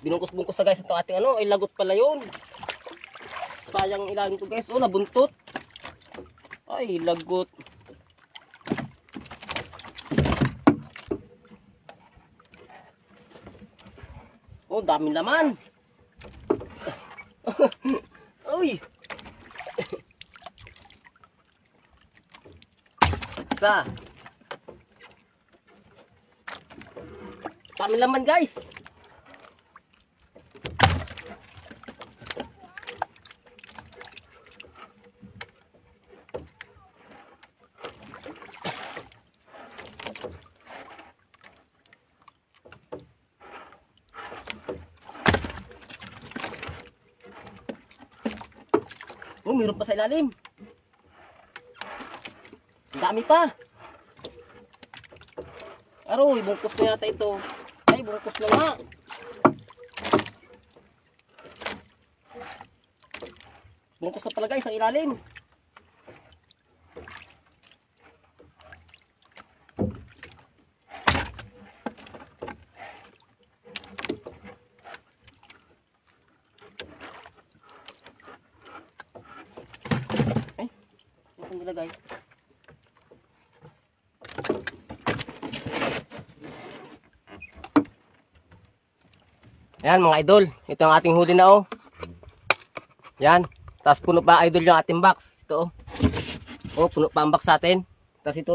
Binungkos-bungkos na guys ito ating ano, ay lagot pala yun. Sayang ilalim to guys. Oh, nabuntot. Ay, lagot. Oh, daming laman. Uy. Isa. Daming laman guys. Oh, mayroon pa sa ilalim. Dami pa. Aroy, bungkus na yata ito. Ay, bungkus na nga. Bungkus na pala guys ang ilalim. Guys. Ayan mga idol, ito ang ating huli na oh. Yan, tapos puno pa idol yung ating box. Ito oh. Oh, puno pa ang box natin. Tapos ito